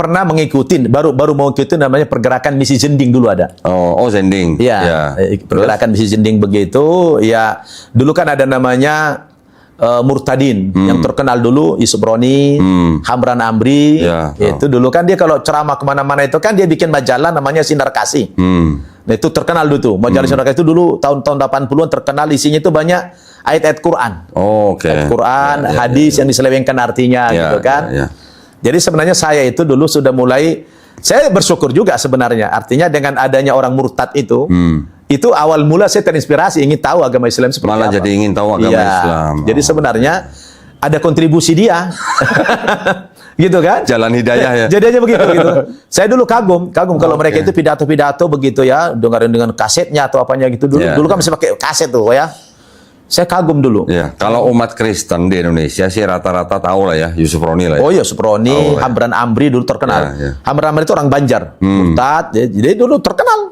pernah mengikuti, baru mau ikuti namanya pergerakan misi Zending dulu ada. Oh, Zending. Iya, Ya. pergerakan misi Zending begitu. Ya, dulu kan ada namanya Murtadin yang terkenal dulu, Yusuf Roni, Hamran Amri. Ya, Itu dulu kan dia kalau ceramah kemana-mana itu kan dia bikin majalah namanya Sinar Kasih. Nah, itu terkenal dulu tuh. Majalah Sinar Kasih itu dulu tahun-tahun 80-an terkenal, isinya itu banyak ayat-ayat Quran. Oh, oke. Ayat Quran, hadis yang diselewengkan artinya gitu kan. Jadi sebenarnya saya itu dulu sudah mulai, saya bersyukur juga sebenarnya. Artinya dengan adanya orang murtad itu awal mula saya terinspirasi ingin tahu agama Islam seperti Malah apa. jadi ingin tahu agama Islam. Jadi sebenarnya ada kontribusi dia. Gitu kan? Jalan hidayah ya. Jadi aja begitu gitu. Saya dulu kagum kalau mereka itu pidato-pidato begitu ya, dengerin dengan kasetnya atau apanya gitu dulu. Dulu kan masih pakai kaset tuh ya. Saya kagum dulu. Ya, kalau umat Kristen di Indonesia sih rata-rata tahu lah ya, Yusuf Roni lah ya. Oh iya, Yusuf Roni, Hamran Amri dulu terkenal. Hamran Amri itu orang Banjar, Murtad. Jadi dulu terkenal.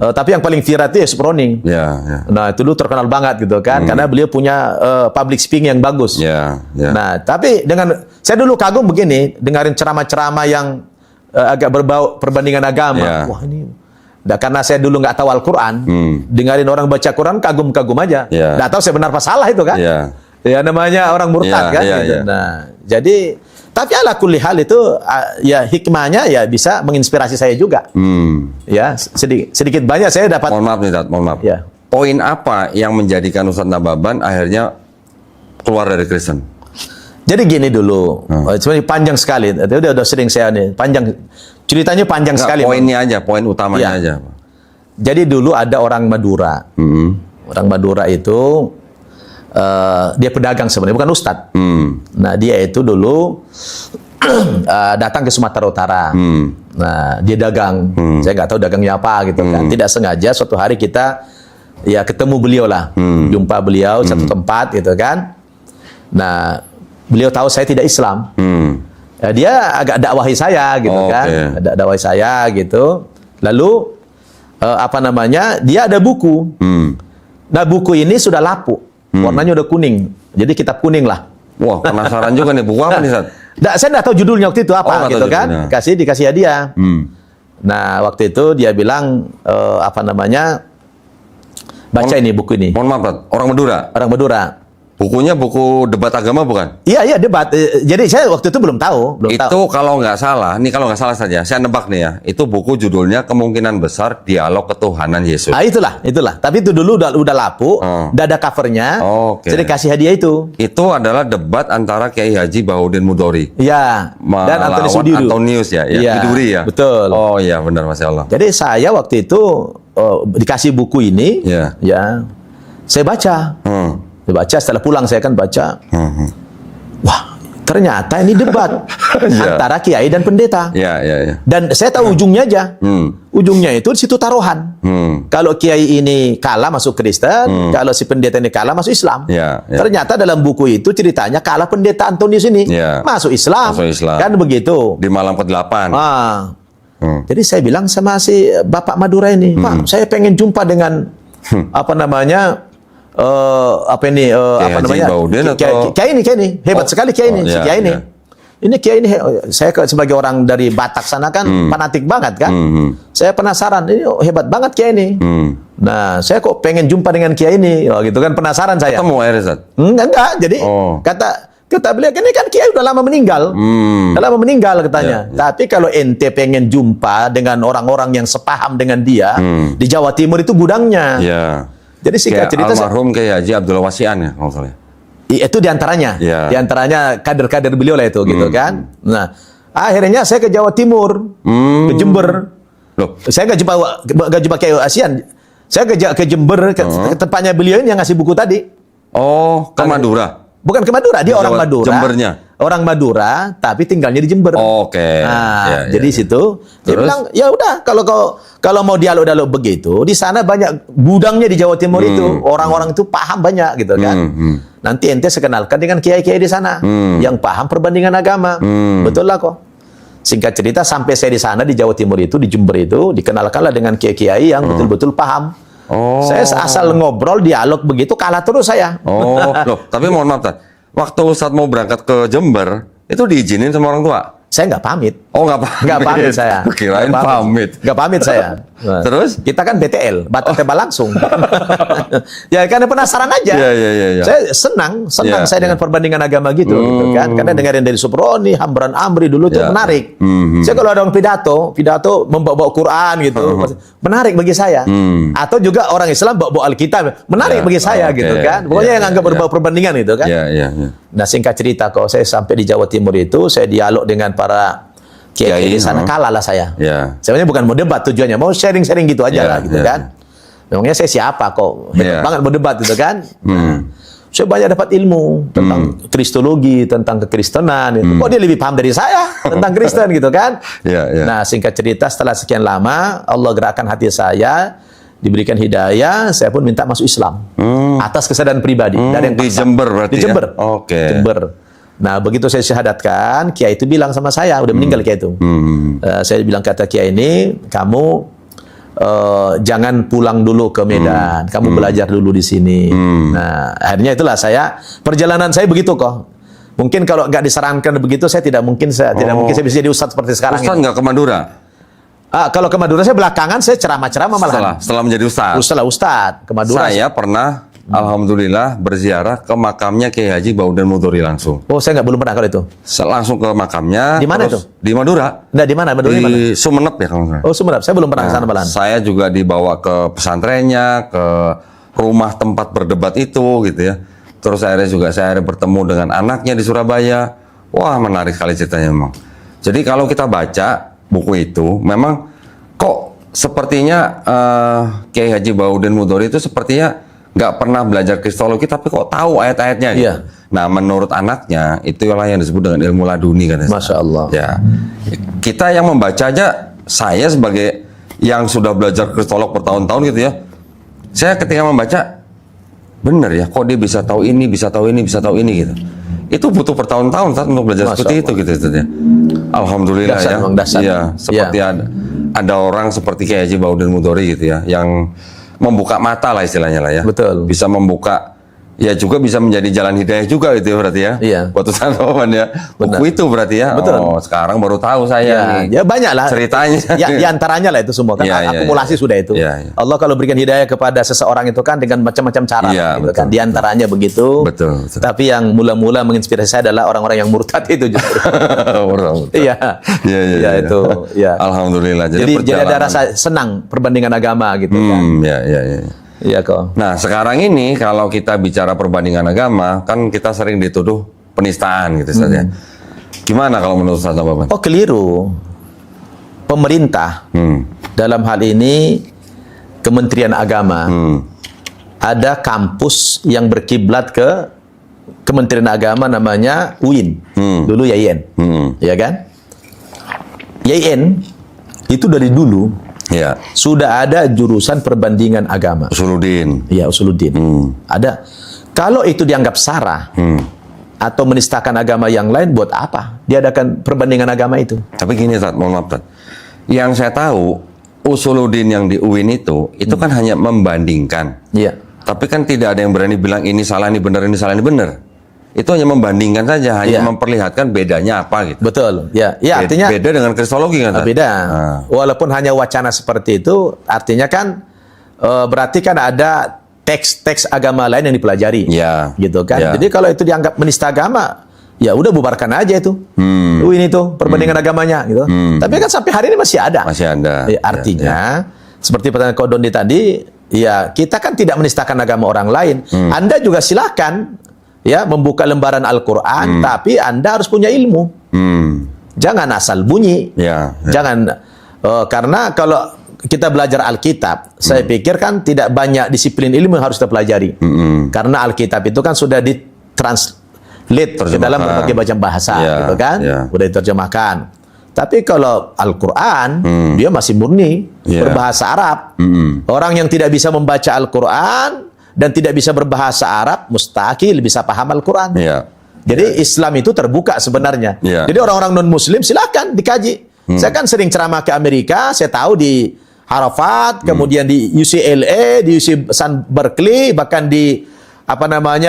Tapi yang paling viral itu Yusuf Roni. Nah, itu dulu terkenal banget gitu kan, karena beliau punya public speaking yang bagus. Nah, tapi saya dulu kagum begini, dengerin ceramah-ceramah yang agak berbau perbandingan agama. Wah ini. Nah, karena saya dulu nggak tahu Al-Quran, dengerin orang baca Quran kagum-kagum aja. Nggak tahu saya benar apa salah itu kan. Ya namanya orang murtad kan. Gitu. Nah, jadi tapi ala kulli hal itu ya hikmahnya ya bisa menginspirasi saya juga. Ya sedikit banyak saya dapat. Mohon maaf nih, Tat, mohon maaf. Ya. Poin apa yang menjadikan Ustadz Nababan akhirnya keluar dari Kristen? Jadi gini dulu, sebenarnya panjang sekali. Udah sering saya nih panjang. Ceritanya panjang sekali. Poinnya aja, poin utamanya aja. Jadi dulu ada orang Madura. Orang Madura itu dia pedagang sebenarnya, bukan ustadz. Nah, dia itu dulu datang ke Sumatera Utara. Nah, dia dagang. Saya nggak tahu dagangnya apa gitu kan. Tidak sengaja suatu hari kita ya ketemu beliau lah. Jumpa beliau satu tempat gitu kan. Nah, beliau tahu saya tidak Islam. Ya, dia agak dakwahi saya gitu kan. Ada dakwahi saya gitu. Lalu apa namanya? Dia ada buku. Nah, buku ini sudah lapuk. Warnanya udah kuning. Jadi kitab kuning lah. Wah, penasaran juga nih, buku apa nih, Ustaz? Saya nggak tahu judulnya waktu itu apa gitu kan. Dikasih hadiah. Nah, waktu itu dia bilang apa namanya? Baca ini buku ini. Mohon maaf, orang Madura. Orang Madura. Bukunya buku debat agama bukan? Iya debat. Jadi saya waktu itu belum tahu. Kalau nggak salah, kalau nggak salah saja, saya nebak nih ya. Itu buku judulnya kemungkinan besar dialog ketuhanan Yesus. Itulah. Tapi itu dulu udah lapuk, udah ada covernya. Jadi kasih hadiah itu. Itu adalah debat antara Kiai Haji Bahodin Mudori. Iya. Dan Antonius ya. Biduri ya. Betul. Oh iya benar, Masya Allah. Jadi saya waktu itu dikasih buku ini, ya, saya baca. Setelah pulang saya kan baca. Wah, ternyata ini debat antara kiai dan pendeta. Dan saya tahu ujungnya aja. Ujungnya itu di situ taruhan. Kalau kiai ini kalah masuk Kristen, kalau si pendeta ini kalah masuk Islam. Ternyata dalam buku itu ceritanya kalah pendeta Antonius ini masuk Islam. Kan begitu. Di malam ke-8. Jadi saya bilang sama si Bapak Madura ini, Pak, saya pengen jumpa dengan apa namanya? Apa ini Kiai ini hebat sekali Kiai ini, si Kiai ini. Ini Kiai ini saya sebagai orang dari Batak sana kan fanatik banget kan. Saya penasaran, ini hebat banget Kiai ini. Nah, saya kok pengen jumpa dengan Kiai ini. gitu kan penasaran saya. Ketemu Erizat? Enggak. Jadi kata beliau ini kan Kiai udah lama meninggal. Udah lama meninggal katanya. Tapi kalau ente pengen jumpa dengan orang-orang yang sepaham dengan dia di Jawa Timur itu gudangnya. Jadi singkat cerita almarhum Kiai Haji Abdul Wasian ya kalau salah. Itu diantaranya, diantaranya kader-kader beliau lah itu gitu kan. Nah, akhirnya saya ke Jawa Timur, ke Jember. Saya nggak jumpa Kiai Asian. Saya ke Jember, ke tempatnya beliau ini yang ngasih buku tadi. Oh, ke Madura? Bukan ke Madura, dia orang Madura. Jembernya? Orang Madura, tapi tinggalnya di Jember. Nah, jadi situ dia bilang, ya udah kalau mau dialog begitu, di sana banyak gudangnya di Jawa Timur itu. Orang-orang itu paham banyak gitu kan. Nanti ente sekenalkan dengan kiai-kiai di sana yang paham perbandingan agama. Betul lah kok. Singkat cerita sampai saya di sana di Jawa Timur itu, di Jember itu, dikenalkanlah dengan kiai-kiai yang betul-betul paham. Saya asal ngobrol, dialog begitu, kalah terus saya. Tapi mohon maaf, waktu Ustadz mau berangkat ke Jember, itu diizinin sama orang tua? saya nggak pamit. Oh, nggak pamit. Nggak pamit saya. Kirain Nggak pamit. Nggak pamit saya. Nah, Terus? kita kan BTL, batas tembak langsung. Ya karena penasaran aja. Iya. Saya senang Iya, saya dengan perbandingan agama gitu kan. Karena dengerin dari Suproni, Hamran Amri dulu tuh Iya. menarik. Saya kalau ada orang pidato membawa Quran gitu, menarik bagi saya. Atau juga orang Islam bawa Alkitab, menarik Iya. bagi saya Oke. gitu kan. Pokoknya yang anggap berbau perbandingan itu kan. Iya. Nah, singkat cerita, kalau saya sampai di Jawa Timur itu, saya dialog dengan para kiai di sana, kalah lah saya. Iya. Sebenarnya bukan mau debat tujuannya, mau sharing-sharing gitu aja Iya, lah gitu iya. kan. Memangnya saya siapa kok? Hebat Iya. banget mau debat gitu kan. Nah, saya banyak dapat ilmu tentang kristologi, tentang kekristenan itu. Kok dia lebih paham dari saya tentang Kristen gitu kan. Iya. Nah, singkat cerita setelah sekian lama Allah gerakkan hati saya, diberikan hidayah, saya pun minta masuk Islam. Atas kesadaran pribadi. Dari yang Di paksa. Jember berarti Di Jember. ya? Oke. Jember. Nah, begitu saya syahadatkan, kiai itu bilang sama saya, udah meninggal kiai itu. Saya bilang kata kiai ini, kamu jangan pulang dulu ke Medan, kamu belajar dulu di sini. Nah, akhirnya itulah perjalanan saya begitu kok. Mungkin kalau nggak disarankan begitu, saya tidak mungkin saya bisa jadi ustadz seperti sekarang. Ustadz nggak ke Madura? Kalau ke Madura saya belakangan saya ceramah-ceramah malah. Setelah menjadi ustadz. Setelah ustadz ke Madura. Saya pernah, alhamdulillah, berziarah ke makamnya Kiai Haji Baudan Mudori langsung. Oh, saya belum pernah kalau itu. Langsung ke makamnya. Di mana terus Di Madura. Nah, di mana? Madura di mana? Di Sumenep ya kalau nggak salah. Oh, Sumenep. Saya belum pernah ke sana malahan. Saya juga dibawa ke pesantrennya, ke rumah tempat berdebat itu gitu ya. Terus saya bertemu dengan anaknya di Surabaya. Wah, menarik sekali ceritanya memang. Jadi kalau kita baca buku itu, memang kok sepertinya Kiai Haji Baudan Mudori itu sepertinya nggak pernah belajar kristologi, tapi kok tahu ayat-ayatnya gitu. Iya. Nah, menurut anaknya, itulah yang disebut dengan ilmu laduni katanya. Masya Allah. Ya, kita yang membaca aja, saya sebagai yang sudah belajar kristolog bertahun-tahun gitu ya, saya ketika membaca, bener ya, kok dia bisa tahu ini, bisa tahu ini, bisa tahu ini gitu. Itu butuh bertahun-tahun untuk belajar Masya seperti Allah. itu gitu ya. Alhamdulillah Dasar, ya. Bang, dasar. Iya, seperti ada orang seperti Kiai Haji Baudan Mudori gitu ya, yang membuka mata lah istilahnya lah ya. Betul. Bisa membuka, ya juga bisa menjadi jalan hidayah juga itu ya berarti ya. Iya. Buat Ustaz Wawan ya. Buku itu berarti ya. Betul. Oh, sekarang baru tahu saya Ya, nih. ya banyak lah ceritanya. Ya, di antaranya lah itu semua kan Ya, ya, akumulasi ya. sudah itu. Ya, ya. Allah kalau berikan hidayah kepada seseorang itu kan dengan macam-macam cara Ya, gitu betul, kan. Di antaranya begitu. Betul. Tapi yang mula-mula menginspirasi saya adalah orang-orang yang murtad itu justru. Iya. Iya. Itu. Ya. Alhamdulillah. Jadi ada perjalanan- rasa senang perbandingan agama gitu kan. Ya. Iya kok. Nah, sekarang ini kalau kita bicara perbandingan agama, kan kita sering dituduh penistaan gitu saja. Gimana kalau menurut Ustaz Wawan? Oh, keliru. Pemerintah dalam hal ini Kementerian Agama ada kampus yang berkiblat ke Kementerian Agama namanya UIN. Dulu YIN. Ya kan? YIN itu dari dulu Ya, sudah ada jurusan perbandingan agama. Usuluddin. Ya, Usuluddin. Ada. Kalau itu dianggap sara atau menistakan agama yang lain, buat apa diadakan perbandingan agama itu? Tapi gini, Tat, mohon maaf, Tat. Yang saya tahu, Usuluddin yang di UIN itu kan hanya membandingkan. Iya. Tapi kan tidak ada yang berani bilang ini salah, ini benar, ini salah, ini benar. Itu hanya membandingkan saja, hanya Iya. memperlihatkan bedanya apa gitu. Betul. Ya, ya artinya beda dengan kristologi kan, Tat? beda. Nah. Walaupun hanya wacana seperti itu, artinya kan berarti kan ada teks-teks agama lain yang dipelajari. Ya. Gitu kan. Ya. Jadi kalau itu dianggap menista agama, ya udah bubarkan aja itu. Ini tuh perbandingan agamanya gitu. Tapi kan sampai hari ini masih ada. Masih ada. Ya, artinya seperti pertanyaan Ko Dondi tadi, ya kita kan tidak menistakan agama orang lain. Anda juga silakan ya membuka lembaran Al-Qur'an, tapi Anda harus punya ilmu. Jangan asal bunyi. Ya. Jangan karena kalau kita belajar Alkitab, saya pikir kan tidak banyak disiplin ilmu yang harus kita pelajari. Karena Alkitab itu kan sudah ditranslate ke dalam berbagai macam bahasa, Ya, gitu kan? ya. Sudah diterjemahkan. Tapi kalau Al-Quran, dia masih murni Ya. berbahasa Arab. Orang yang tidak bisa membaca Al-Quran dan tidak bisa berbahasa Arab, mustahil bisa paham Al-Quran. Ya. Jadi Islam itu terbuka sebenarnya. Ya. Jadi orang-orang non-Muslim silakan dikaji. Saya kan sering ceramah ke Amerika, saya tahu di Harvard, kemudian di UCLA, di UC San Berkeley, bahkan di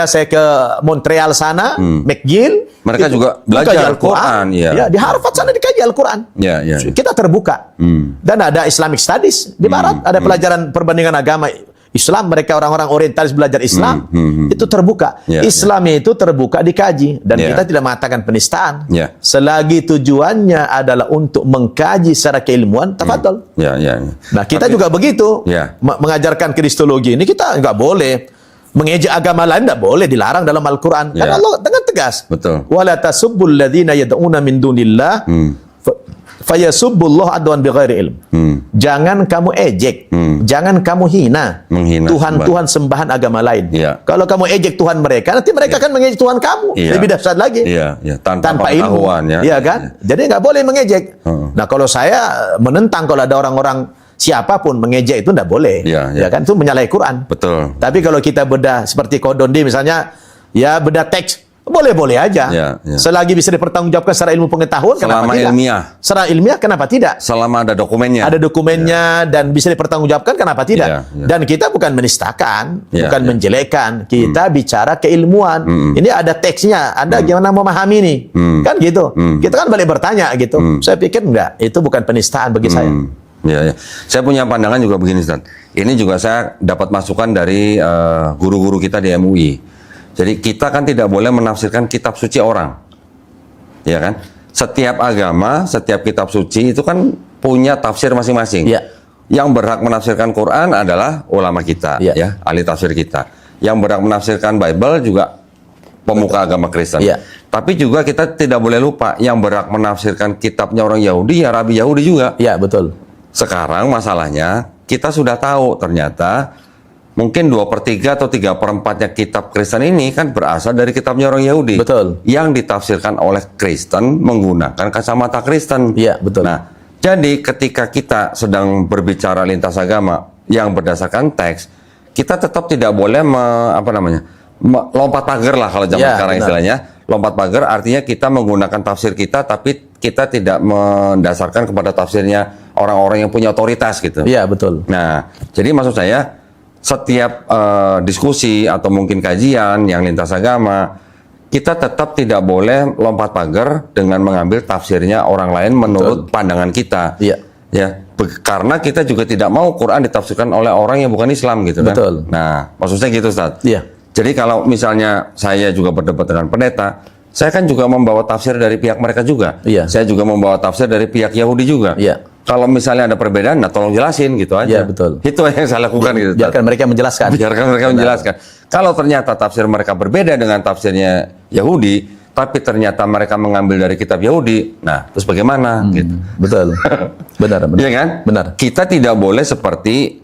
saya ke Montreal sana, McGill. Mereka juga belajar Al-Quran, ya. Ya, di Harvard sana dikaji Al-Quran. Ya, ya. Kita terbuka. Dan ada Islamic Studies di Barat, ada pelajaran perbandingan agama Islam, mereka orang-orang orientalis belajar Islam, itu terbuka. Ya, Islam itu terbuka dikaji, dan kita tidak mengatakan penistaan. Ya. Selagi tujuannya adalah untuk mengkaji secara keilmuan, tafadhol. Ya, ya. Nah, kita juga begitu. Ya. Mengajarkan kristologi ini kita nggak boleh mengejek agama lain, tidak boleh, dilarang dalam Al-Quran. Ya. Karena Allah dengan tegas. Betul. Wala tasubbul ladzina yad'una min dunillah fayasubbullah adwan bighairi ilm. Jangan kamu ejek, jangan kamu hina Menghina Tuhan-Tuhan sembahan agama lain. Ya. Kalau kamu ejek Tuhan mereka, nanti mereka akan mengejek Tuhan kamu. Iya. Lebih dahsyat lagi. Iya, ya. Tanpa ilmu. pengetahuan, ya. Iya kan? Jadi nggak boleh mengejek. Nah, kalau saya menentang kalau ada orang-orang siapapun mengejek itu tidak boleh. Iya, Ya iya. kan? Itu menyalahi Quran. Betul. Tapi kalau kita bedah seperti Kodondi misalnya, ya bedah teks, boleh-boleh aja. Ya, ya. Selagi bisa dipertanggungjawabkan secara ilmu pengetahuan, kenapa Selama tidak? ilmiah. Secara ilmiah, kenapa tidak? Selama ada dokumennya. Ada dokumennya dan bisa dipertanggungjawabkan, kenapa tidak? Ya, ya. Dan kita bukan menistakan, Ya, bukan ya. menjelekkan. Kita bicara keilmuan. Ini ada teksnya. Anda gimana memahami ini? Kan gitu. Kita kan balik bertanya gitu. Saya pikir enggak. Itu bukan penistaan bagi saya. Ya, ya. Saya punya pandangan juga begini, Ustaz. Ini juga saya dapat masukan dari guru-guru kita di MUI. Jadi kita kan tidak boleh menafsirkan kitab suci orang. Ya kan? Setiap agama, setiap kitab suci itu kan punya tafsir masing-masing. Ya. Yang berhak menafsirkan Quran adalah ulama kita, Ya. ya, ahli tafsir kita. Yang berhak menafsirkan Bible juga pemuka agama Kristen. Ya. Tapi juga kita tidak boleh lupa yang berhak menafsirkan kitabnya orang Yahudi, ya Rabi Yahudi juga. Ya, betul. Sekarang masalahnya kita sudah tahu ternyata mungkin 2/3 atau 3/4-nya kitab Kristen ini kan berasal dari kitabnya orang Yahudi. Betul. Yang ditafsirkan oleh Kristen menggunakan kacamata Kristen. Iya, betul. Nah, jadi ketika kita sedang berbicara lintas agama yang berdasarkan teks, kita tetap tidak boleh lompat pagar lah kalau zaman Ya, sekarang benar. istilahnya. Lompat pagar artinya kita menggunakan tafsir kita, tapi kita tidak mendasarkan kepada tafsirnya orang-orang yang punya otoritas gitu. Iya, betul. Nah, jadi maksud saya setiap diskusi atau mungkin kajian yang lintas agama, kita tetap tidak boleh lompat pagar dengan mengambil tafsirnya orang lain menurut pandangan kita. Iya. Ya, karena kita juga tidak mau Quran ditafsirkan oleh orang yang bukan Islam gitu kan. Betul. Nah, maksudnya gitu, Ustaz. Iya. Jadi kalau misalnya saya juga berdebat dengan pendeta, saya kan juga membawa tafsir dari pihak mereka juga. Iya. Saya juga membawa tafsir dari pihak Yahudi juga. Iya. Kalau misalnya ada perbedaan, nah tolong jelasin gitu aja. Iya, betul. Itu yang saya lakukan gitu. Biarkan mereka menjelaskan. Biarkan mereka menjelaskan. Kalau ternyata tafsir mereka berbeda dengan tafsirnya Yahudi, tapi ternyata mereka mengambil dari kitab Yahudi, nah terus bagaimana? Gitu. Betul. Benar, benar. Iya kan? Benar. Kita tidak boleh seperti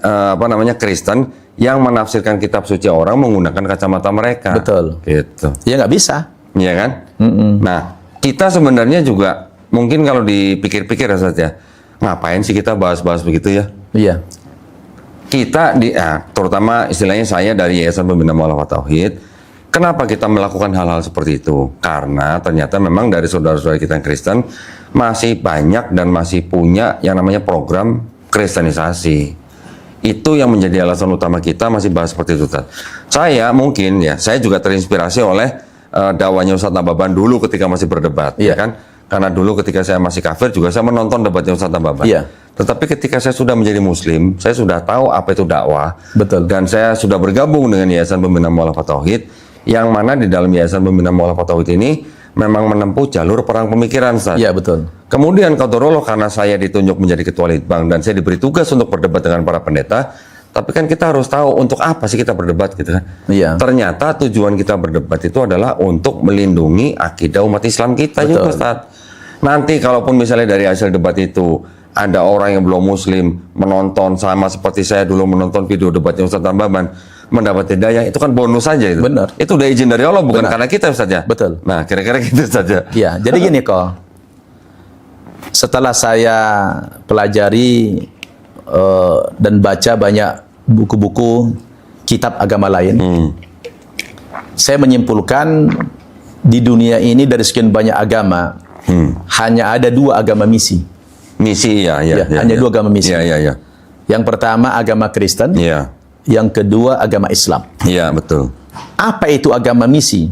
Kristen yang menafsirkan kitab suci orang menggunakan kacamata mereka. Betul. Gitu. Ya nggak bisa. Iya kan? Nah, kita sebenarnya juga mungkin kalau dipikir-pikir ya, Ustaz ya, ngapain sih kita bahas-bahas begitu ya? Iya. Kita terutama istilahnya saya dari Yayasan Pembina Mu'alafah Tauhid, kenapa kita melakukan hal-hal seperti itu? Karena ternyata memang dari saudara-saudara kita yang Kristen masih banyak dan masih punya yang namanya program kristenisasi. Itu yang menjadi alasan utama kita masih bahas seperti itu, Ustaz. Saya mungkin ya, saya juga terinspirasi oleh dakwahnya Ustadz Nababan dulu ketika masih berdebat, Iya. ya kan? Karena dulu ketika saya masih kafir juga saya menonton debatnya Ustadz Nababan. Iya. Tetapi ketika saya sudah menjadi Muslim, saya sudah tahu apa itu dakwah. Betul. Dan saya sudah bergabung dengan Yayasan Pembina Mu'alafah Tauhid, yang mana di dalam Yayasan Pembina Mu'alafah Tauhid ini memang menempuh jalur perang pemikiran, Ustaz. Iya, betul. Kemudian qadarullah karena saya ditunjuk menjadi ketua Litbang dan saya diberi tugas untuk berdebat dengan para pendeta, tapi kan kita harus tahu untuk apa sih kita berdebat gitu kan. Iya. Ternyata tujuan kita berdebat itu adalah untuk melindungi akidah umat Islam kita Betul. juga, Ustaz. Nanti kalaupun misalnya dari hasil debat itu ada orang yang belum muslim menonton sama seperti saya dulu menonton video debatnya Ustaz Nababan mendapat hidayah, itu kan bonus saja itu. Benar. Itu udah izin dari Allah bukan Benar. karena kita saja. Betul. Nah, kira-kira gitu saja. Iya, jadi gini kok. Setelah saya pelajari dan baca banyak buku-buku kitab agama lain, saya menyimpulkan di dunia ini dari sekian banyak agama, hanya ada 2 agama misi. Misi ya, Ya, hanya 2 agama misi. Iya, iya, iya. Yang pertama agama Kristen, Iya. yang kedua agama Islam. Iya, betul. Apa itu agama misi?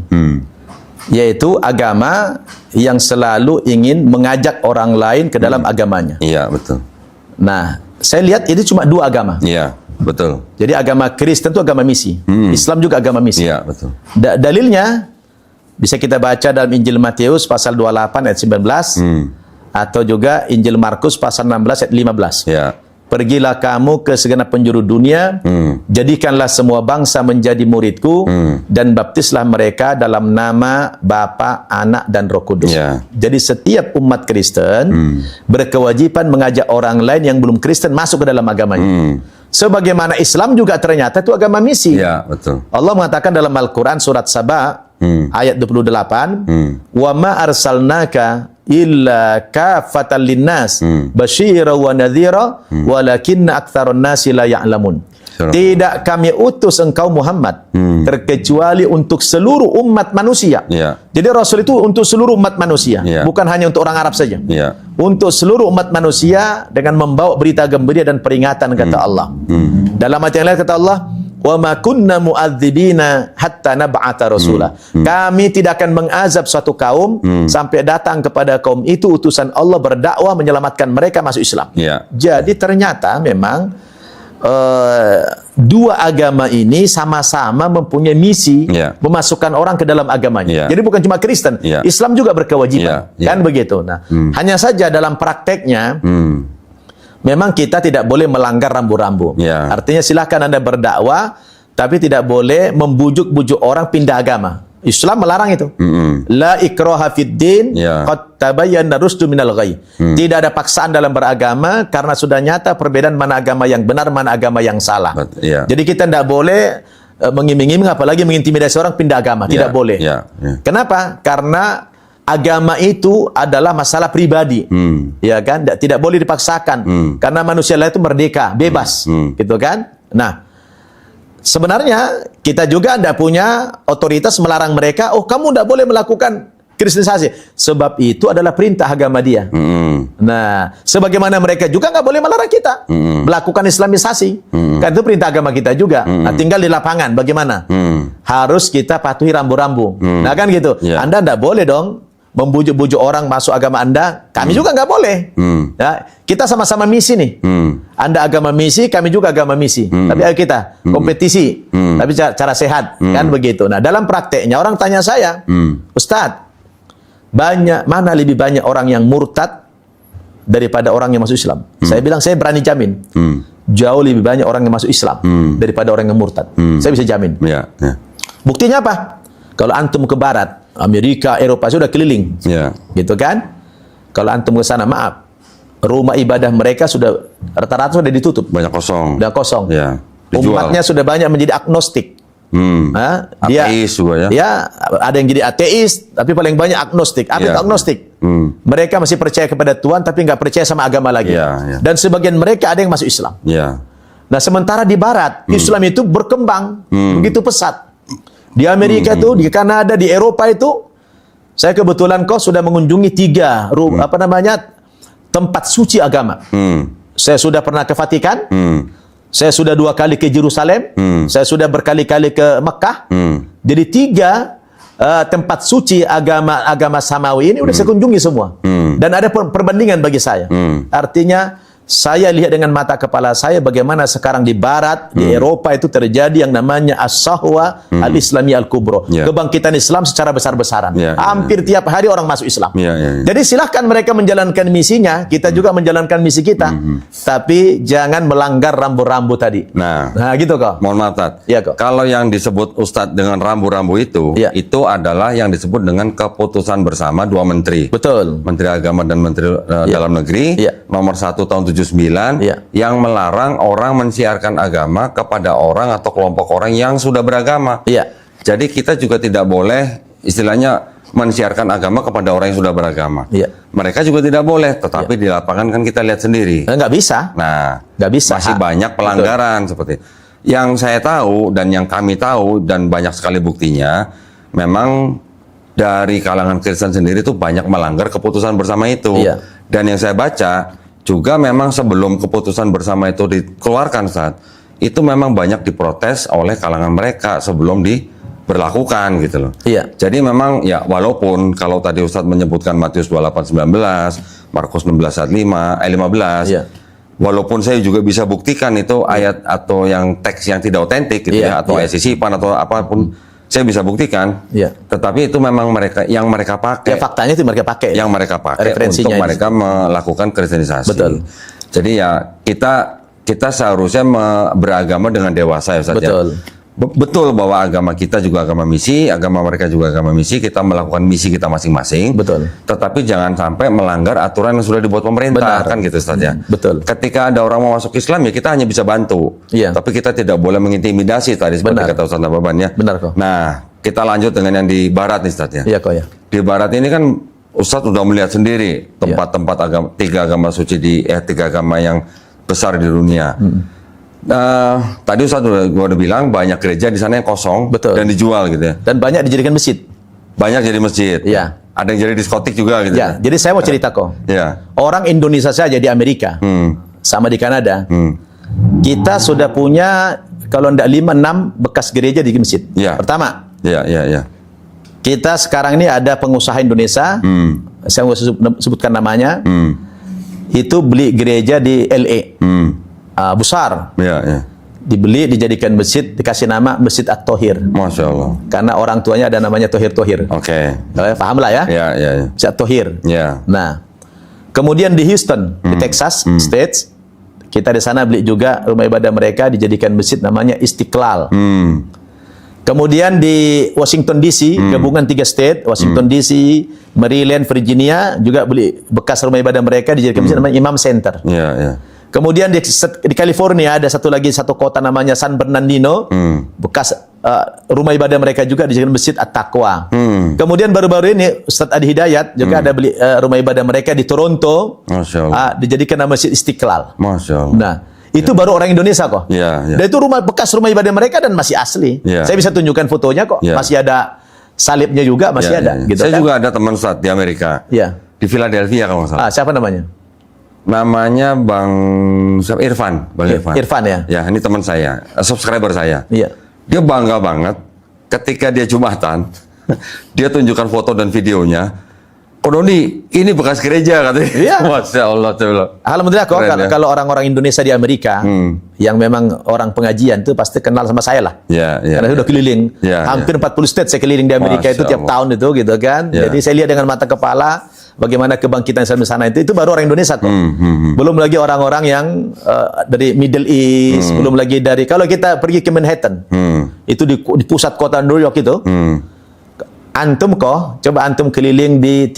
yaitu agama yang selalu ingin mengajak orang lain ke dalam agamanya. Iya, betul. Nah, saya lihat ini cuma dua agama. Iya, betul. Jadi agama Kristen itu agama misi, Islam juga agama misi. Iya, betul. Dalilnya bisa kita baca dalam Injil Matius pasal 28 ayat 19 atau juga Injil Markus pasal 16 ayat 15. Iya. Pergilah kamu ke segenap penjuru dunia, jadikanlah semua bangsa menjadi muridku, dan baptislah mereka dalam nama Bapa, Anak, dan Roh Kudus. Ya. Jadi setiap umat Kristen berkewajiban mengajak orang lain yang belum Kristen masuk ke dalam agamanya. Sebagaimana Islam juga ternyata itu agama misi. Iya, betul. Allah mengatakan dalam Al-Quran surat Saba ayat 28, wa ma arsalnaka illa kafatan linnas basyira wa nadhira walakinna aktsarun nasi la ya'lamun. Tidak kami utus engkau Muhammad terkecuali untuk seluruh umat manusia. Ya. Jadi Rasul itu untuk seluruh umat manusia, Ya. bukan hanya untuk orang Arab saja. Ya. Untuk seluruh umat manusia dengan membawa berita gembira dan peringatan, kata Allah. Dalam ayat yang lain kata Allah, wa ma kunna mu'adzibina hatta nab'atha rasula. Kami tidak akan mengazab suatu kaum sampai datang kepada kaum itu utusan Allah berdakwah menyelamatkan mereka masuk Islam. Ya. Jadi ternyata memang dua agama ini sama-sama mempunyai misi memasukkan orang ke dalam agamanya. Jadi bukan cuma Kristen, Islam juga berkewajiban. Kan begitu. Nah, hanya saja dalam prakteknya memang kita tidak boleh melanggar rambu-rambu. Artinya silakan Anda berdakwah, tapi tidak boleh membujuk-bujuk orang pindah agama. Islam melarang itu. La ikraha fid din, qad tabayyana rusdu minal ghayy. Tidak ada paksaan dalam beragama karena sudah nyata perbedaan mana agama yang benar, mana agama yang salah. Jadi kita tidak boleh mengiming-iming, apalagi mengintimidasi orang pindah agama. Tidak boleh. Kenapa? Karena agama itu adalah masalah pribadi, ya kan? Tidak boleh dipaksakan, karena manusia lain itu merdeka, bebas, gitu kan? Nah, sebenarnya kita juga tidak punya otoritas melarang mereka. Oh, kamu tidak boleh melakukan kristenisasi, sebab itu adalah perintah agama dia. Nah, sebagaimana mereka juga nggak boleh melarang kita melakukan islamisasi, kan itu perintah agama kita juga. Nah, tinggal di lapangan bagaimana? Harus kita patuhi rambu-rambu. Nah, kan gitu. Anda tidak boleh dong membujuk-bujuk orang masuk agama Anda, kami juga nggak boleh. Ya, kita sama-sama misi nih. Anda agama misi, kami juga agama misi. Tapi ayo kita kompetisi, tapi cara sehat, kan begitu. Nah, dalam prakteknya orang tanya saya, Ustadz, mana lebih banyak orang yang murtad daripada orang yang masuk Islam? Saya bilang, saya berani jamin, jauh lebih banyak orang yang masuk Islam daripada orang yang murtad. Saya bisa jamin. Buktinya apa? Kalau antum ke barat, Amerika, Eropa sudah keliling, gitu kan? Kalau antum ke sana, maaf, rumah ibadah mereka sudah rata-rata sudah ditutup, banyak kosong, sudah kosong. Dijual. Umatnya sudah banyak menjadi agnostik. Dia, ateis juga ya. Ada yang jadi ateis, tapi paling banyak agnostik. Apa itu agnostik? Mereka masih percaya kepada Tuhan, tapi nggak percaya sama agama lagi. Dan sebagian mereka ada yang masuk Islam. Nah, sementara di Barat, Islam itu berkembang begitu pesat. Di Amerika itu, di Kanada, di Eropa itu, saya kebetulan sudah mengunjungi 3 tempat suci agama. Saya sudah pernah ke Vatikan, saya sudah 2 kali ke Yerusalem, saya sudah berkali-kali ke Mekah. Jadi 3 tempat suci agama samawi ini udah saya kunjungi semua. Dan ada perbandingan bagi saya. Artinya saya lihat dengan mata kepala saya bagaimana sekarang di Barat, di Eropa itu terjadi yang namanya as-sahwa al-islami al-kubro. Kebangkitan Islam secara besar-besaran. Hampir tiap hari orang masuk Islam. Jadi silahkan mereka menjalankan misinya, kita juga menjalankan misi kita. Tapi jangan melanggar rambu-rambu tadi. Nah gitu kok. Mohon maaf, Tat. Kok. Kalau yang disebut Ustadz dengan rambu-rambu itu adalah yang disebut dengan keputusan bersama 2 menteri. Betul. Menteri Agama dan Menteri Dalam Negeri. Nomor 1 tahun 79 yang melarang orang mensiarkan agama kepada orang atau kelompok orang yang sudah beragama. Jadi kita juga tidak boleh istilahnya mensiarkan agama kepada orang yang sudah beragama. Mereka juga tidak boleh, tetapi di lapangan kan kita lihat sendiri. Nggak bisa. Nah, nggak bisa. Masih banyak pelanggaran seperti yang saya tahu dan yang kami tahu dan banyak sekali buktinya. Memang dari kalangan Kristen sendiri itu banyak melanggar keputusan bersama itu. Dan yang saya baca juga memang sebelum keputusan bersama itu dikeluarkan itu memang banyak diprotes oleh kalangan mereka sebelum berlakukan gitu loh. Iya. Jadi memang ya walaupun kalau tadi Ustadz menyebutkan Matius 28:19, Markus 16:15, Iya. walaupun saya juga bisa buktikan itu ayat atau yang teks yang tidak otentik gitu Iya, ya, atau iya. ayat sisipan atau apapun, saya bisa buktikan. Iya. Tetapi itu memang mereka Ya pakai, faktanya itu mereka pakai. yang mereka pakai Referensinya untuk ini. mereka melakukan kristenisasi. Betul. Jadi ya kita seharusnya beragama dengan dewasa ya Ustaz ya. Betul. Betul bahwa agama kita juga agama misi, agama mereka juga agama misi, kita melakukan misi kita masing-masing. Betul. Tetapi jangan sampai melanggar aturan yang sudah dibuat pemerintah, Benar. kan gitu Ustaz ya. Betul. Ketika ada orang mau masuk Islam ya kita hanya bisa bantu. Iya. Tapi kita tidak boleh mengintimidasi tadi seperti Benar. kata Ustaz Nababan ya. Benar kok. Nah, kita lanjut dengan yang di barat nih Ustaz ya. Iya kok ya. Di barat ini kan Ustadz sudah melihat sendiri tempat-tempat agama, tiga agama suci tiga agama yang besar di dunia. Tadi Ustadz udah bilang banyak gereja di sana yang kosong Betul. dan dijual gitu ya. Dan banyak dijadikan masjid. Banyak jadi masjid. Iya. Ada yang jadi diskotik juga gitu. Ya, jadi saya mau cerita kok. Ya. Orang Indonesia saja di Amerika, sama di Kanada, kita sudah punya kalau tidak 5-6 bekas gereja di masjid. Ya. Pertama, Ya. kita sekarang ini ada pengusaha Indonesia, saya mau sebutkan namanya, itu beli gereja di LA, besar, Ya. dibeli, dijadikan masjid, dikasih nama Masjid At-Thohir, Masya Allah. karena orang tuanya ada namanya Thohir. Oke. Paham lah ya? Ya. Masjid At-Thohir. Ya. Nah, kemudian di Houston, di Texas States, kita di sana beli juga rumah ibadah mereka dijadikan masjid namanya Istiqlal. Kemudian di Washington DC, gabungan 3 state, Washington DC, Maryland, Virginia, juga beli bekas rumah ibadah mereka dijadikan masjid namanya Imam Center. Ya. Kemudian di California ada satu kota namanya San Bernardino, bekas rumah ibadah mereka juga dijadikan masjid At-Taqwa. Kemudian baru-baru ini Ustadz Adi Hidayat juga ada beli rumah ibadah mereka di Toronto, Masya Allah. dijadikan nama Masjid Istiqlal. Masya Allah. Nah, itu baru orang Indonesia kok. Ya. Dan itu bekas rumah ibadah mereka dan masih asli. Ya. Saya bisa tunjukkan fotonya kok. Ya. Masih ada salibnya juga, masih ada. Gitu Saya kan? juga ada teman Ustadz di Amerika. Ya. Di Philadelphia kalau nggak salah. Siapa namanya? Namanya Bang Irfan, Bang Irfan. Irfan ya? Ya, ini teman saya, subscriber saya. Iya. Dia bangga banget ketika dia Jumatan, dia tunjukkan foto dan videonya. Oh Doni, ini bekas gereja katanya. Iya. Masya Allah. Alhamdulillah kok Keren, ya. kalau orang-orang Indonesia di Amerika yang memang orang pengajian itu pasti kenal sama saya lah. Ya. Karena sudah keliling. Ya, Hampir 40 state saya keliling di Amerika Masya itu tiap Allah. tahun itu gitu kan. Ya. Jadi saya lihat dengan mata kepala bagaimana kebangkitan Islam di sana itu baru orang Indonesia kok. Belum lagi orang-orang yang dari Middle East, belum lagi dari kalau kita pergi ke Manhattan. Itu di pusat kota New York itu. Antum kok, coba antum keliling di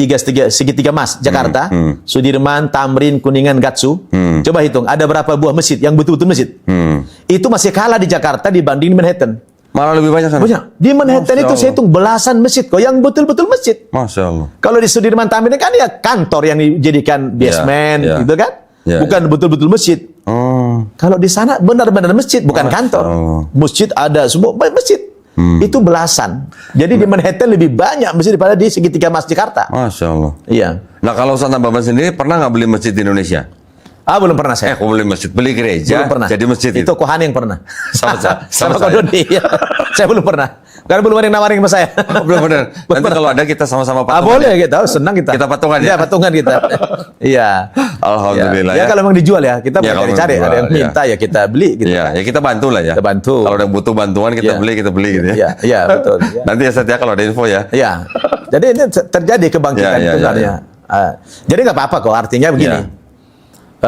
segitiga Mas, Jakarta, Sudirman, Tamrin, Kuningan, Gatsu. Coba hitung, ada berapa buah masjid yang betul-betul masjid? Itu masih kalah di Jakarta dibanding di Manhattan. Malah lebih banyak sana. Banyak. Di Manhattan Masya itu saya hitung belasan masjid kok yang betul-betul masjid. Masya Allah. Kalau di Sudirman, Tamrin kan ya kantor yang dijadikan basement, ya. gitu kan? Ya, Bukan betul-betul masjid. Kalau di sana benar-benar masjid, bukan kantor. Masjid ada semua masjid. Itu belasan. Jadi di Manhattan lebih banyak masjid daripada di segitiga Mas Jakarta. Masya Allah. Iya. Nah kalau Ustadz Nababan sendiri pernah nggak beli masjid di Indonesia? Belum pernah saya. Kok beli masjid? Beli gereja, Belum pernah. jadi masjid Itu Kohan yang pernah. Sama Sama saya. Doni. Iya. Saya belum pernah. Karena belum ada yang nawarin sama saya. Belum benar. Nanti kalau ada kita sama-sama patungan. Boleh kita. Senang kita. Kita patungan ya? Iya, patungan kita. Iya. Alhamdulillah Ya, kalau memang dijual ya, kita Ya, boleh kalau cari. dijual, Ada yang ya. minta ya kita beli gitu. Iya, ya kita bantu lah ya. Kita bantu. Kalau ada yang butuh bantuan kita Iya. beli gitu ya. Iya, betul. Iya. Nanti ya Ustadz ya kalau ada info ya. Iya. Jadi ini terjadi kebangkitan Ya, sebenarnya. Jadi nggak apa-apa kok. Artinya begini. Ya.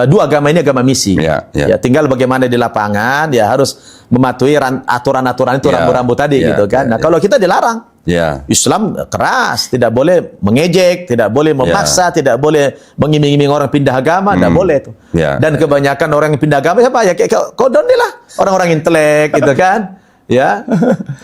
Dua agama ini agama misi. Ya. Ya, tinggal bagaimana di lapangan ya harus mematuhi aturan-aturan itu Ya. rambu-rambu tadi Ya, gitu kan. ya, Nah, ya. kalau kita dilarang. Ya. Islam keras, tidak boleh mengejek, tidak boleh memaksa, tidak boleh mengiming-iming orang pindah agama, tidak boleh itu. Ya. Dan kebanyakan orang yang pindah agama siapa ya kayak Kodon lah, orang-orang intelek gitu kan. Ya.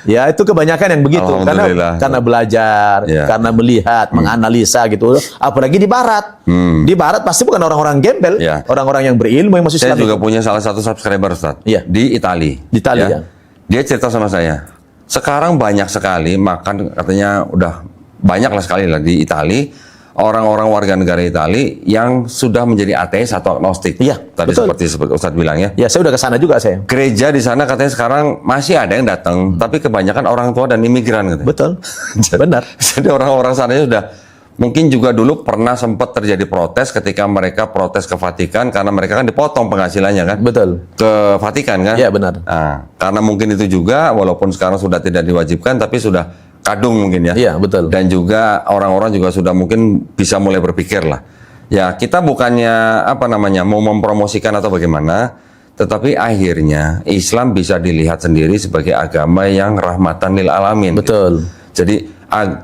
Ya itu kebanyakan yang begitu Alhamdulillah. karena belajar, Ya. karena melihat, menganalisa gitu. Apalagi di barat. Di barat pasti bukan orang-orang gembel, Ya. orang-orang yang berilmu yang masuk Saya Islam. juga punya salah satu subscriber Ustadz. Iya. Di Itali. Di Itali, ya. Dia cerita sama saya. Sekarang banyak sekali makan katanya udah banyak lah sekali lah di Itali orang-orang warga negara Italia yang sudah menjadi ateis atau agnostik. Iya, Tadi betul. seperti Ustadz bilang ya. Ya, saya udah ke sana juga saya. Gereja di sana katanya sekarang masih ada yang datang, tapi kebanyakan orang tua dan imigran katanya. Betul. Benar. Jadi orang-orang sana sudah mungkin juga dulu pernah sempat terjadi protes ketika mereka protes ke Vatikan karena mereka kan dipotong penghasilannya kan. Betul. Ke Vatikan kan? Iya, benar. Nah, karena mungkin itu juga walaupun sekarang sudah tidak diwajibkan tapi sudah kadung mungkin ya. Iya, betul. Dan juga orang-orang juga sudah mungkin bisa mulai berpikir lah. Ya, kita bukannya apa namanya mau mempromosikan atau bagaimana, tetapi akhirnya Islam bisa dilihat sendiri sebagai agama yang rahmatan lil alamin. Betul. Jadi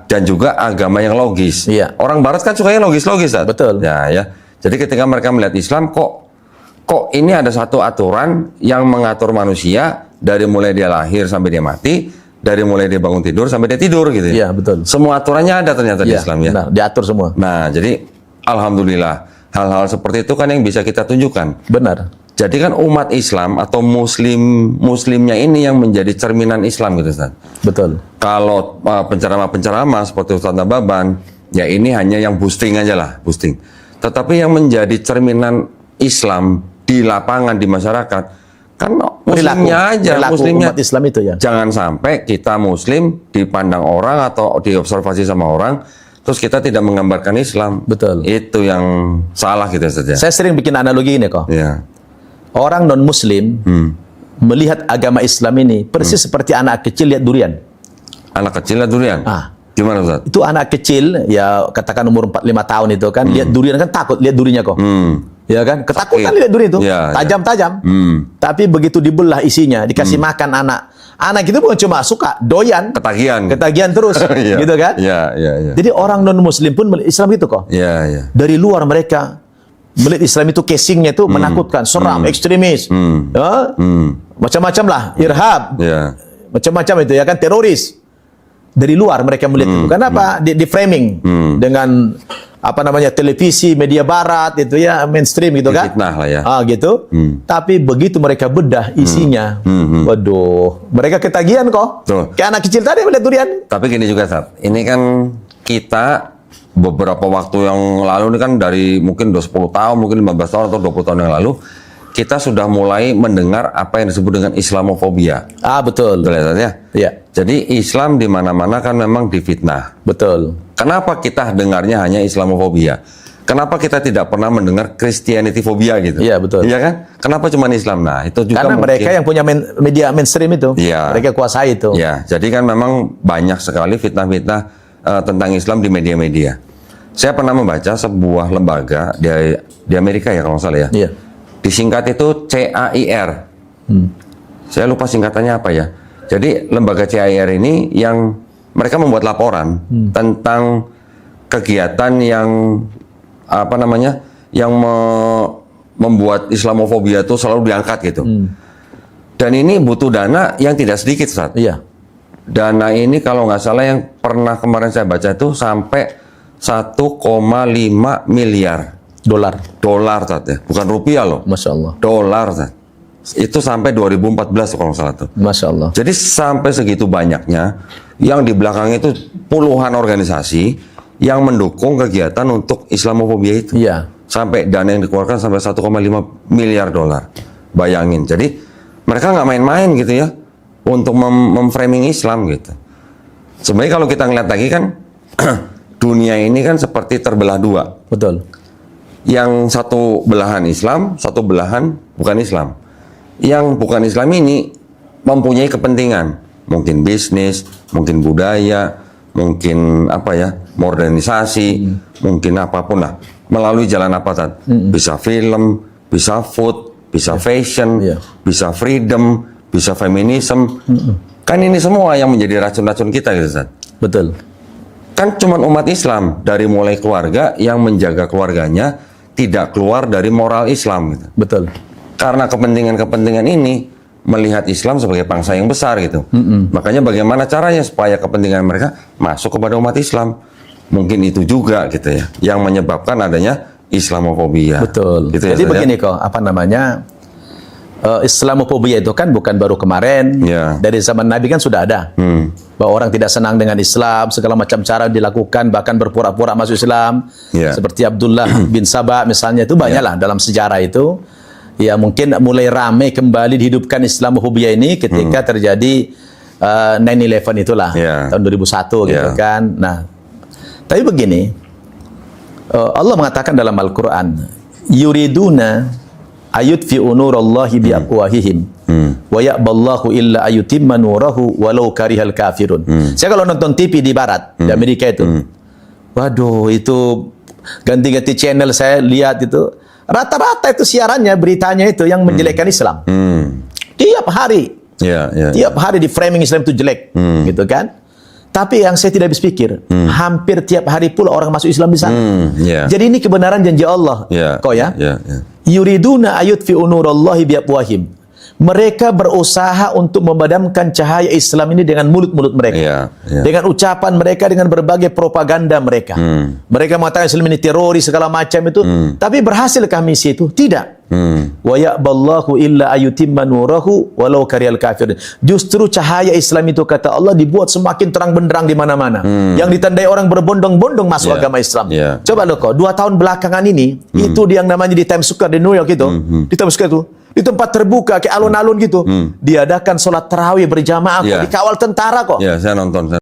dan juga agama yang logis. Iya. Orang Barat kan sukanya logis-logis, Ustaz. Betul. Ya. Jadi ketika mereka melihat Islam, kok ini ada satu aturan yang mengatur manusia dari mulai dia lahir sampai dia mati, dari mulai dia bangun tidur sampai dia tidur gitu ya. Iya, betul. Semua aturannya ada ternyata di Iya, Islam ya. benar. Diatur semua. Nah, jadi alhamdulillah hal-hal seperti itu kan yang bisa kita tunjukkan. Benar. Jadi kan umat Islam atau muslimnya ini yang menjadi cerminan Islam gitu, Ustaz. Betul. Kalau penceramah-penceramah seperti Ustaz Nababan, ya ini hanya yang boosting aja lah, boosting. Tetapi yang menjadi cerminan Islam di lapangan, di masyarakat, kan muslimnya aja, Perilaku muslimnya. umat Islam itu ya. Jangan sampai kita muslim dipandang orang atau diobservasi sama orang, terus kita tidak menggambarkan Islam. Betul. Itu yang salah gitu saja. Saya sering bikin analogi ini kok. Ya. Orang non-muslim melihat agama Islam ini persis seperti anak kecil lihat durian. Anak kecil lah durian. Ah. Gimana, Ustaz? Itu anak kecil, ya katakan umur 4-5 tahun itu kan, lihat durian kan takut lihat durinya kok. Ya kan? Ketakutan lihat durian itu. Ya, tajam-tajam. Tapi begitu dibelah isinya, dikasih makan anak. Anak itu bukan cuma suka, doyan. Ketagihan terus. Iya. Gitu kan? Iya. Jadi orang non-muslim pun melihat Islam itu kok. Iya. Dari luar mereka melihat Islam itu casingnya itu menakutkan, seram, ekstremis, ya? Macam-macam lah, irhab, Iya. macam-macam itu ya kan, teroris. Dari luar mereka melihat itu. Kenapa? Di framing dengan apa namanya televisi, media barat itu ya, mainstream gitu kan. Fitnah lah ya. Gitu. Tapi begitu mereka bedah isinya, waduh, mereka ketagihan kok. Tuh. Kayak anak kecil tadi melihat durian. Tapi gini juga, Sat. Ini kan kita beberapa waktu yang lalu ini kan dari mungkin udah 10 tahun, mungkin 15 tahun atau 20 tahun yang lalu, kita sudah mulai mendengar apa yang disebut dengan Islamofobia. Betul. Betul ya, Sat, ya? Iya. Jadi Islam di mana-mana kan memang difitnah. Betul. Kenapa kita dengarnya hanya Islamofobia? Kenapa kita tidak pernah mendengar Christianity phobia gitu? Iya, betul. Iya kan? Kenapa cuma Islam? Nah, itu juga Karena mungkin, mereka yang punya media mainstream itu, Iya. mereka kuasai itu. Ya, jadi kan memang banyak sekali fitnah-fitnah tentang Islam di media-media. Saya pernah membaca sebuah lembaga di Amerika ya kalau nggak salah ya. Iya. Disingkat itu CAIR. Saya lupa singkatannya apa ya. Jadi lembaga CAIR ini yang mereka membuat laporan tentang kegiatan yang apa namanya, yang membuat Islamofobia itu selalu diangkat gitu. Dan ini butuh dana yang tidak sedikit, Ustaz. Iya. Dana ini kalau nggak salah yang pernah kemarin saya baca itu sampai 1,5 miliar Dolar. Ustaz ya. Bukan rupiah loh. Masya Allah. Dolar, Ustaz. Itu sampai 2014 kalau nggak salah tuh. Masya Allah. Jadi sampai segitu banyaknya yang di belakang itu puluhan organisasi yang mendukung kegiatan untuk Islamofobia itu. Iya. Sampai dana yang dikeluarkan sampai 1,5 miliar dolar. Bayangin. Jadi mereka nggak main-main gitu ya untuk memframing Islam gitu. Sebenarnya kalau kita ngeliat lagi kan dunia ini kan seperti terbelah dua. Betul. Yang satu belahan Islam, satu belahan bukan Islam. Yang bukan Islam ini mempunyai kepentingan, mungkin bisnis, mungkin budaya, mungkin apa ya, modernisasi, mungkin apapun lah, melalui jalan apa Tad? Bisa film, bisa food, bisa fashion, bisa freedom, bisa feminism. Kan ini semua yang menjadi racun-racun kita gitu Tad. Betul. Kan cuma umat Islam dari mulai keluarga yang menjaga keluarganya tidak keluar dari moral Islam gitu. Betul. Karena kepentingan-kepentingan ini melihat Islam sebagai bangsa yang besar gitu. Makanya bagaimana caranya supaya kepentingan mereka masuk kepada umat Islam. Mungkin itu juga gitu ya yang menyebabkan adanya Islamofobia. Betul. Gitu ya, jadi begini kok, apa namanya? Islamofobia itu kan bukan baru kemarin. Ya. Dari zaman Nabi kan sudah ada. bahwa orang tidak senang dengan Islam, segala macam cara dilakukan, bahkan berpura-pura masuk Islam. Ya. Seperti Abdullah bin Sabah misalnya, itu banyaklah dalam sejarah itu. Ya mungkin mulai ramai kembali dihidupkan Islamophobia ini ketika terjadi 9/11 itulah, tahun 2001 gitu kan. Nah, tapi begini, Allah mengatakan dalam Al-Quran, yuriduna ayutfi'u nurallahi biafwahihim wa ya'ballahu illa ayutimma nurahu walau karihal kafirun. Saya kalau nonton TV di barat, di Amerika itu, waduh, itu ganti-ganti channel saya lihat itu, rata-rata itu siarannya, beritanya itu yang menjelekkan Islam. Tiap hari. Tiap hari di framing Islam itu jelek, gitu kan? Tapi yang saya tidak habis pikir, hampir tiap hari pula orang masuk Islam di sana. Jadi ini kebenaran janji Allah, kok ya? Yuriduna ayutfi'u nurallahi biafwahim. Mereka berusaha untuk memadamkan cahaya Islam ini dengan mulut-mulut mereka, dengan ucapan mereka, dengan berbagai propaganda mereka. Mereka mengatakan Islam ini teroris segala macam itu, tapi berhasilkah misi itu? Tidak. Wa ya'ballahu illa ayutimma nurahu walau karihal kafirun. Justru cahaya Islam itu, kata Allah, dibuat semakin terang benderang di mana-mana. Yang ditandai orang berbondong-bondong masuk agama Islam. Coba lo kok, 2 tahun belakangan ini, itu yang namanya di Times Square di New York itu, di Times Square itu, di tempat terbuka kayak alun-alun gitu, diadakan sholat tarawih berjamaah, kok dikawal tentara kok. Saya nonton.